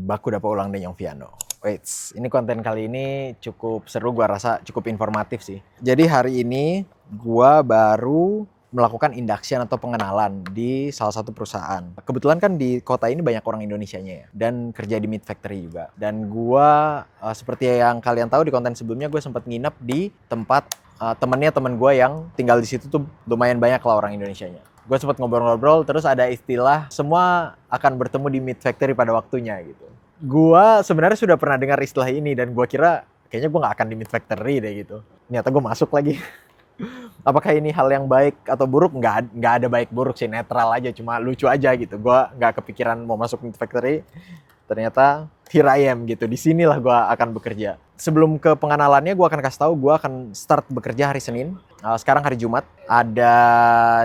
Baku Dapat Ulang dengan Yongviano. Wait, ini konten kali ini cukup seru, gua rasa cukup informatif sih. Jadi hari ini gua baru melakukan induction atau pengenalan di salah satu perusahaan. Kebetulan kan di kota ini banyak orang Indonesianya ya, dan kerja di Meat Factory juga. Dan gua seperti yang kalian tahu di konten sebelumnya, gue sempat nginep di tempat temen gue yang tinggal di situ tuh lumayan banyak lah orang Indonesianya. Gue sempat ngobrol-ngobrol, terus ada istilah semua akan bertemu di Meat Factory pada waktunya gitu. Gue sebenarnya sudah pernah dengar istilah ini dan gue kira kayaknya gue nggak akan di Meat Factory deh gitu. Ternyata gue masuk lagi. Apakah ini hal yang baik atau buruk? Nggak ada baik buruk sih, netral aja, cuma lucu aja gitu. Gue nggak kepikiran mau masuk Meat Factory. Ternyata here I am gitu. Di sinilah gue akan bekerja. Sebelum ke pengenalannya, gue akan kasih tahu gue akan start bekerja hari Senin. Sekarang hari Jumat. Ada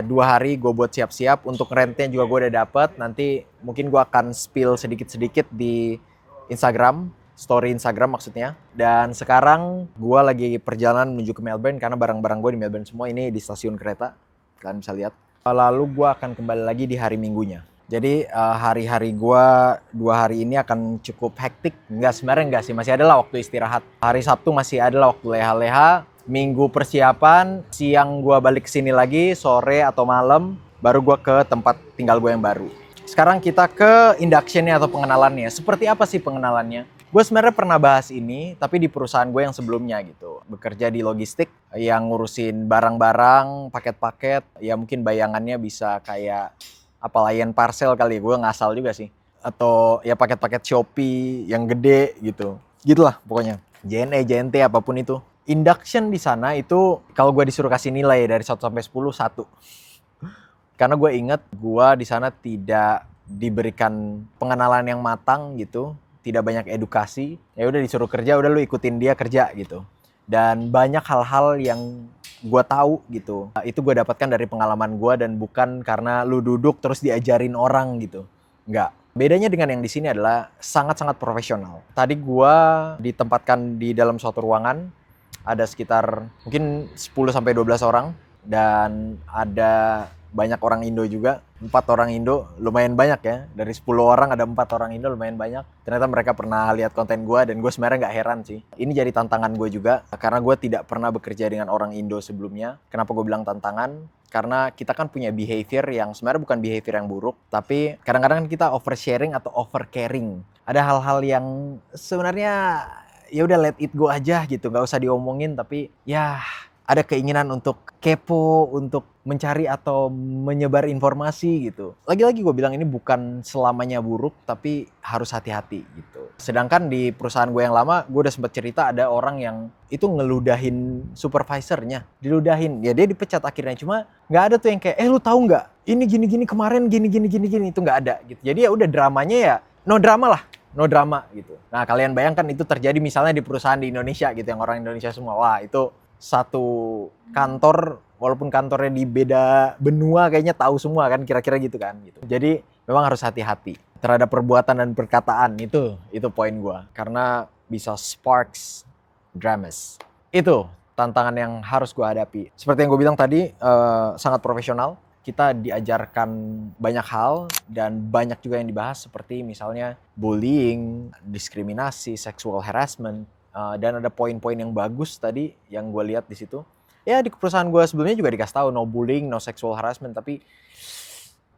2 hari gue buat siap-siap. Untuk rentnya juga gue udah dapet. Nanti mungkin gue akan spill sedikit-sedikit di Instagram. Story Instagram maksudnya. Dan sekarang gue lagi perjalanan menuju ke Melbourne. Karena barang-barang gue di Melbourne semua. Ini di stasiun kereta. Kalian bisa lihat. Lalu gue akan kembali lagi di hari Minggunya. Jadi hari-hari gue 2 hari ini akan cukup hektik. Sebenarnya enggak sih, masih ada lah waktu istirahat. Hari Sabtu masih ada lah waktu leha-leha. Minggu persiapan, siang gue balik ke sini lagi, sore atau malam, baru gue ke tempat tinggal gue yang baru. Sekarang kita ke induction-nya atau pengenalannya. Seperti apa sih pengenalannya? Gue sebenarnya pernah bahas ini, tapi di perusahaan gue yang sebelumnya gitu. Bekerja di logistik, yang ngurusin barang-barang, paket-paket. Ya mungkin bayangannya bisa kayak apa Lion Parcel kali, gue ngasal juga sih. Atau ya paket-paket Shopee yang gede gitu. Gitulah pokoknya. JNE, JNT, apapun itu. Induction di sana itu kalau gue disuruh kasih nilai dari 1 sampai 10, 1. Karena gue inget gue di sana tidak diberikan pengenalan yang matang gitu. Tidak banyak edukasi. Ya udah disuruh kerja, udah lu ikutin dia kerja gitu. Dan banyak hal-hal yang gue tahu gitu. Itu gue dapatkan dari pengalaman gue dan bukan karena lu duduk terus diajarin orang gitu. Enggak. Bedanya dengan yang di sini adalah sangat-sangat profesional. Tadi gue ditempatkan di dalam suatu ruangan, ada sekitar mungkin 10 sampai 12 orang dan ada banyak orang Indo juga. 4 orang Indo, lumayan banyak ya. Dari 10 orang ada 4 orang Indo, lumayan banyak. Ternyata mereka pernah lihat konten gue dan gue sebenarnya nggak heran sih. Ini jadi tantangan gue juga karena gue tidak pernah bekerja dengan orang Indo sebelumnya. Kenapa gue bilang tantangan? Karena kita kan punya behavior yang sebenarnya bukan behavior yang buruk, tapi kadang-kadang kita oversharing atau overcaring. Ada hal-hal yang sebenarnya ya udah let it go aja gitu, nggak usah diomongin, tapi ya ada keinginan untuk kepo, untuk mencari atau menyebar informasi gitu. Lagi-lagi gue bilang ini bukan selamanya buruk, tapi harus hati-hati gitu. Sedangkan di perusahaan gue yang lama, gue udah sempat cerita ada orang yang itu ngeludahin supervisornya. Diludahin, ya dia dipecat akhirnya. Cuma nggak ada tuh yang kayak, lu tahu nggak? Ini gini-gini kemarin, gini-gini. Itu nggak ada gitu. Jadi ya udah dramanya ya, no drama lah. No drama gitu. Nah kalian bayangkan itu terjadi misalnya di perusahaan di Indonesia gitu, yang orang Indonesia semua. Wah itu satu kantor, walaupun kantornya di beda benua, kayaknya tahu semua kan, kira-kira gitu kan gitu. Jadi memang harus hati-hati terhadap perbuatan dan perkataan, itu poin gue, karena bisa sparks dramas. Itu tantangan yang harus gue hadapi. Seperti yang gue bilang tadi, sangat profesional. Kita diajarkan banyak hal dan banyak juga yang dibahas, seperti misalnya bullying, diskriminasi, sexual harassment. Dan ada poin-poin yang bagus tadi yang gue lihat di situ. Ya di perusahaan gue sebelumnya juga dikasih tahu no bullying, no sexual harassment, tapi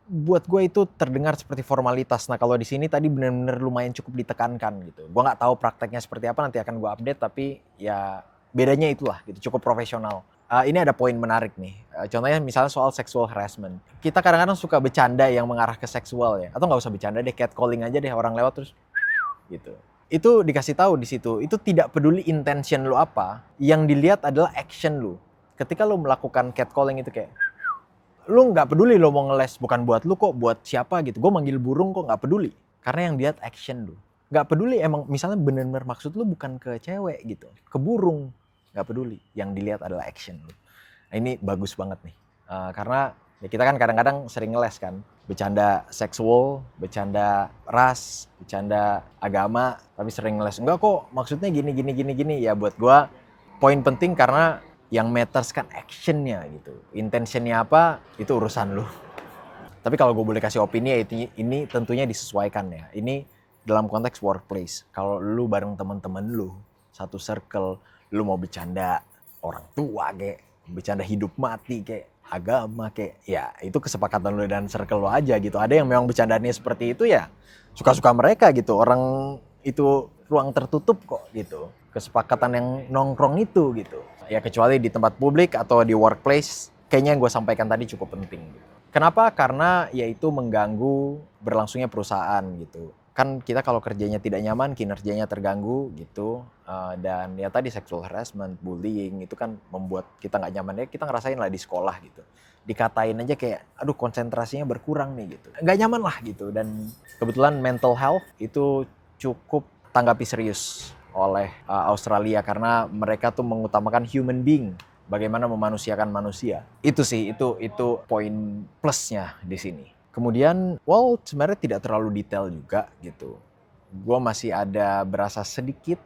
buat gue itu terdengar seperti formalitas. Nah kalau di sini tadi benar-benar lumayan cukup ditekankan gitu. Gue nggak tahu prakteknya seperti apa, nanti akan gue update, tapi ya bedanya itulah gitu, cukup profesional. Ini ada poin menarik nih. Contohnya misalnya soal sexual harassment. Kita kadang-kadang suka bercanda yang mengarah ke seksual ya, atau nggak usah bercanda deh, catcalling aja deh, orang lewat terus gitu. Itu dikasih tahu di situ, itu tidak peduli intention lu apa, yang dilihat adalah action lu. Ketika lu melakukan catcalling itu kayak, lu nggak peduli lu mau ngeles, bukan buat lu kok, buat siapa gitu. Gue manggil burung kok, nggak peduli. Karena yang dilihat action lu. Nggak peduli emang misalnya bener-bener maksud lu bukan ke cewek gitu, ke burung. Nggak peduli, yang dilihat adalah action lu. Nah, ini bagus banget nih, karena ya kita kan kadang-kadang sering ngeles kan, bercanda seksual, bercanda ras, bercanda agama, tapi sering ngeles. Enggak kok, maksudnya gini. Ya buat gua poin penting karena yang matters kan actionnya gitu. Intentionnya apa, itu urusan lu. Tapi kalau gue boleh kasih opini ya ini tentunya disesuaikan ya. Ini dalam konteks workplace. Kalau lu bareng teman-teman lu, satu circle, lu mau bercanda orang tua kayak, bercanda hidup mati kayak, agama kayak, ya itu kesepakatan lu dan circle lu aja gitu. Ada yang memang bercandanya seperti itu ya, suka-suka mereka gitu. Orang itu ruang tertutup kok gitu. Kesepakatan yang nongkrong itu gitu. Ya kecuali di tempat publik atau di workplace, kayaknya yang gue sampaikan tadi cukup penting gitu. Kenapa? Karena yaitu mengganggu berlangsungnya perusahaan gitu. Kan kita kalau kerjanya tidak nyaman, kinerjanya terganggu gitu. Dan ya tadi sexual harassment, bullying itu kan membuat kita nggak nyaman. Ya kita ngerasain lah di sekolah gitu. Dikatain aja kayak, aduh konsentrasinya berkurang nih gitu. Nggak nyaman lah gitu. Dan kebetulan mental health itu cukup tanggapi serius oleh Australia karena mereka tuh mengutamakan human being. Bagaimana memanusiakan manusia. Itu sih, itu poin plusnya di sini. Kemudian, sebenarnya tidak terlalu detail juga gitu. Gue masih ada berasa sedikit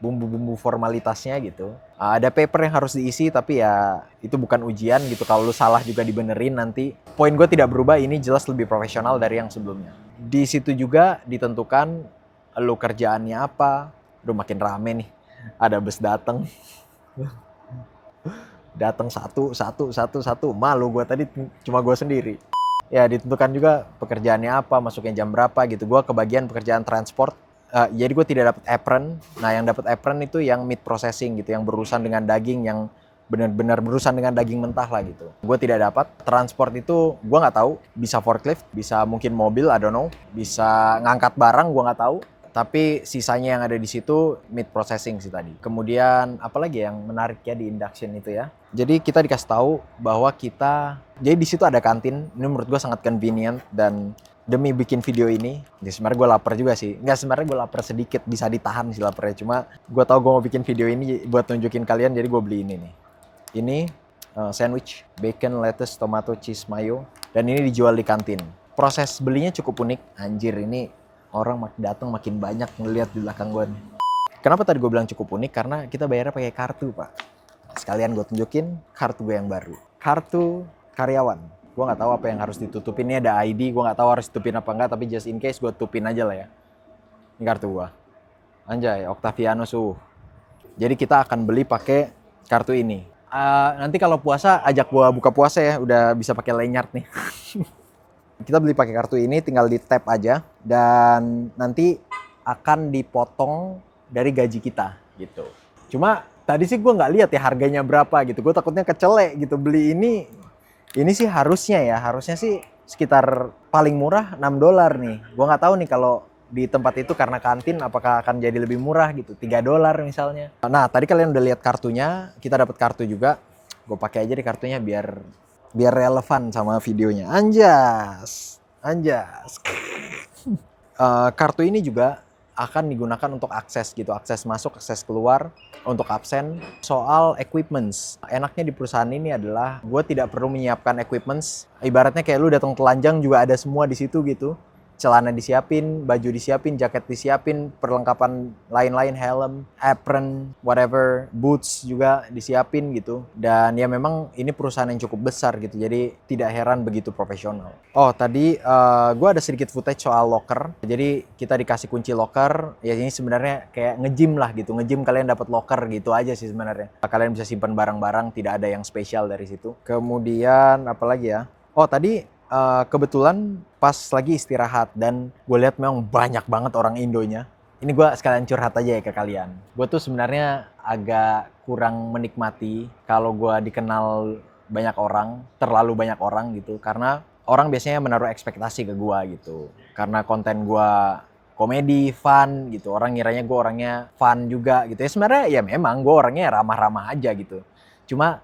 bumbu-bumbu formalitasnya gitu. Ada paper yang harus diisi tapi ya itu bukan ujian gitu. Kalau lu salah juga dibenerin nanti. Poin gue tidak berubah, ini jelas lebih profesional dari yang sebelumnya. Di situ juga ditentukan lu kerjaannya apa. Udah makin rame nih. Ada bus datang. Datang satu, malu gue tadi cuma gue sendiri. Ya ditentukan juga pekerjaannya apa, masuknya jam berapa gitu. Gue kebagian pekerjaan transport, jadi gue tidak dapat apron. Nah yang dapat apron itu yang meat processing gitu, yang berurusan dengan daging, yang benar-benar berurusan dengan daging mentah lah gitu. Gue tidak dapat. Transport itu gue nggak tahu, bisa forklift, bisa mungkin mobil, I don't know, bisa ngangkat barang, gue nggak tahu. Tapi sisanya yang ada di situ meat processing sih tadi. Kemudian apalagi yang menarik ya di induction itu ya. Jadi kita dikasih tahu bahwa jadi di situ ada kantin. Ini menurut gue sangat convenient dan demi bikin video ini, ya sebenarnya gue lapar juga sih. Nggak, sebenarnya gue lapar sedikit, bisa ditahan sih laparnya. Cuma gue tahu gue mau bikin video ini buat nunjukin kalian, jadi gue beli ini nih. Ini sandwich, bacon, lettuce, tomato, cheese, mayo, dan ini dijual di kantin. Proses belinya cukup unik. Anjir, ini orang makin datang makin banyak ngeliat di belakang gue nih. Kenapa tadi gue bilang cukup unik? Karena kita bayarnya pakai kartu, Pak. Sekalian gue tunjukin kartu gue yang baru. Kartu karyawan. Gue nggak tahu apa yang harus ditutupin. Ini ada ID. Gue nggak tahu harus tutupin apa enggak. Tapi just in case gue tutupin aja lah ya. Ini kartu gue. Anjay, Octaviano suh. Jadi kita akan beli pakai kartu ini. Nanti kalau puasa ajak gue buka puasa ya. Udah bisa pakai lanyard nih. Kita beli pakai kartu ini, tinggal di tap aja dan nanti akan dipotong dari gaji kita gitu. Cuma tadi sih gue nggak lihat ya harganya berapa gitu. Gue takutnya kecelek gitu beli ini. Ini sih harusnya sih sekitar paling murah $6 nih. Gue nggak tahu nih kalau di tempat itu karena kantin apakah akan jadi lebih murah gitu, $3 misalnya. Nah tadi kalian udah lihat kartunya, kita dapat kartu juga. Gue pakai aja di kartunya biar relevan sama videonya. Anjas. Kartu ini juga akan digunakan untuk akses gitu, akses masuk, akses keluar, untuk absen. Soal equipments, enaknya di perusahaan ini adalah gue tidak perlu menyiapkan equipments. Ibaratnya kayak lu datang telanjang juga ada semua di situ gitu. Celana disiapin, baju disiapin, jaket disiapin, perlengkapan lain-lain, helm, apron, whatever, boots juga disiapin gitu. Dan ya memang ini perusahaan yang cukup besar gitu, jadi tidak heran begitu profesional. Oh tadi gue ada sedikit footage soal locker. Jadi kita dikasih kunci locker, ya ini sebenarnya kayak nge-gym lah gitu. Nge-gym kalian dapat locker gitu aja sih sebenarnya. Kalian bisa simpan barang-barang, tidak ada yang spesial dari situ. Kemudian apa lagi ya? Oh tadi kebetulan pas lagi istirahat dan gue lihat memang banyak banget orang Indonya. Ini gue sekalian curhat aja ya ke kalian. Gue tuh sebenarnya agak kurang menikmati kalau gue dikenal banyak orang, terlalu banyak orang gitu. Karena orang biasanya menaruh ekspektasi ke gue gitu. Karena konten gue komedi, fun gitu. Orang ngiranya gue orangnya fun juga gitu. Ya sebenarnya ya memang gue orangnya ramah-ramah aja gitu. Cuma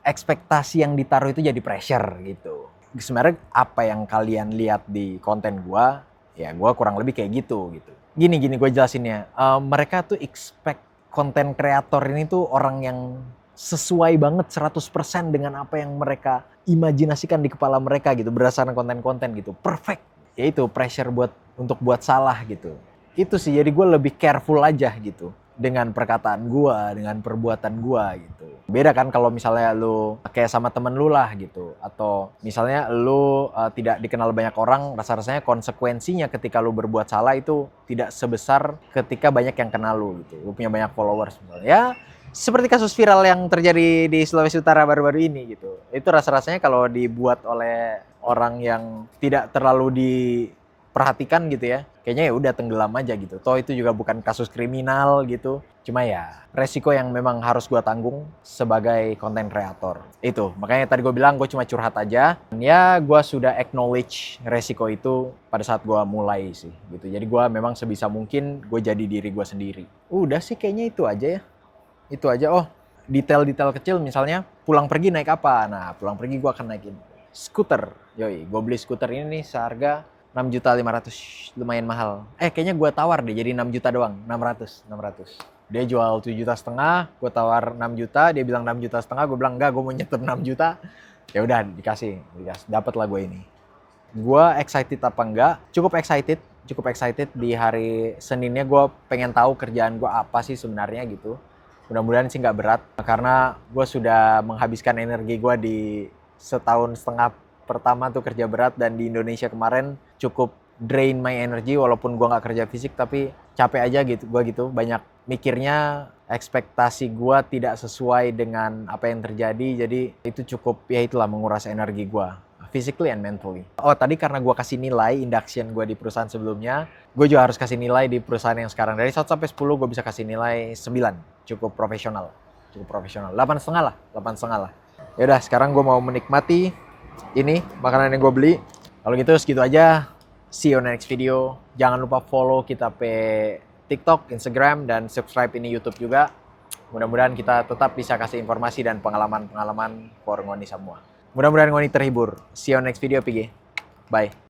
ekspektasi yang ditaruh itu jadi pressure gitu. Sebenarnya apa yang kalian lihat di konten gue, ya gue kurang lebih kayak gitu. Gini gue jelasinnya, mereka tuh expect konten kreator ini tuh orang yang sesuai banget 100% dengan apa yang mereka imajinasikan di kepala mereka gitu, berdasarkan konten-konten gitu, perfect. Ya itu pressure untuk buat salah gitu. Itu sih, jadi gue lebih careful aja gitu. dengan perkataan gua, dengan perbuatan gua gitu. Beda kan kalau misalnya lu kayak sama temen lu lah gitu, atau misalnya lu tidak dikenal banyak orang, rasa-rasanya konsekuensinya ketika lu berbuat salah itu tidak sebesar ketika banyak yang kenal lu gitu. Lu punya banyak followers misalnya. Ya, seperti kasus viral yang terjadi di Sulawesi Utara baru-baru ini gitu. Itu rasa-rasanya kalau dibuat oleh orang yang tidak terlalu diperhatikan gitu ya, kayaknya ya udah tenggelam aja gitu. Toh itu juga bukan kasus kriminal gitu. Cuma ya resiko yang memang harus gue tanggung sebagai konten kreator. Itu makanya tadi gue bilang gue cuma curhat aja. Ya gue sudah acknowledge resiko itu pada saat gue mulai sih gitu. Jadi gue memang sebisa mungkin gue jadi diri gue sendiri. Udah sih kayaknya itu aja ya. Itu aja. Oh, detail-detail kecil misalnya pulang pergi naik apa. Nah, pulang pergi gue akan naikin skuter. Yoi, gue beli skuter ini nih seharga 6.500.000, lumayan mahal. Kayaknya gue tawar deh jadi 6 juta doang, 600. Dia jual 7,5 juta, gue tawar 6 juta, dia bilang 6,5 juta, gue bilang enggak, gue mau nyetor 6 juta. Ya udah dikasih, dapat lah gue ini. Gue excited apa enggak? Cukup excited di hari Seninnya gue pengen tahu kerjaan gue apa sih sebenarnya gitu. Mudah-mudahan sih nggak berat, karena gue sudah menghabiskan energi gue di setahun setengah pertama tuh kerja berat, dan di Indonesia kemarin cukup drain my energy walaupun gue nggak kerja fisik, tapi capek aja gitu gue gitu, banyak mikirnya, ekspektasi gue tidak sesuai dengan apa yang terjadi, jadi itu cukup ya itulah menguras energi gue physically and mentally. Oh tadi karena gue kasih nilai induction gue di perusahaan sebelumnya, gue juga harus kasih nilai di perusahaan yang sekarang. Dari 1 sampai 10 gue bisa kasih nilai 9, cukup profesional. 8,5 lah, 8,5 lah. Yaudah sekarang gue mau menikmati ini makanan yang gue beli. Kalau gitu segitu aja. See you next video. Jangan lupa follow kita pe TikTok, Instagram, dan subscribe ini YouTube juga. Mudah-mudahan kita tetap bisa kasih informasi dan pengalaman-pengalaman for ngoni semua. Mudah-mudahan ngoni terhibur. See you next video, PG. Bye.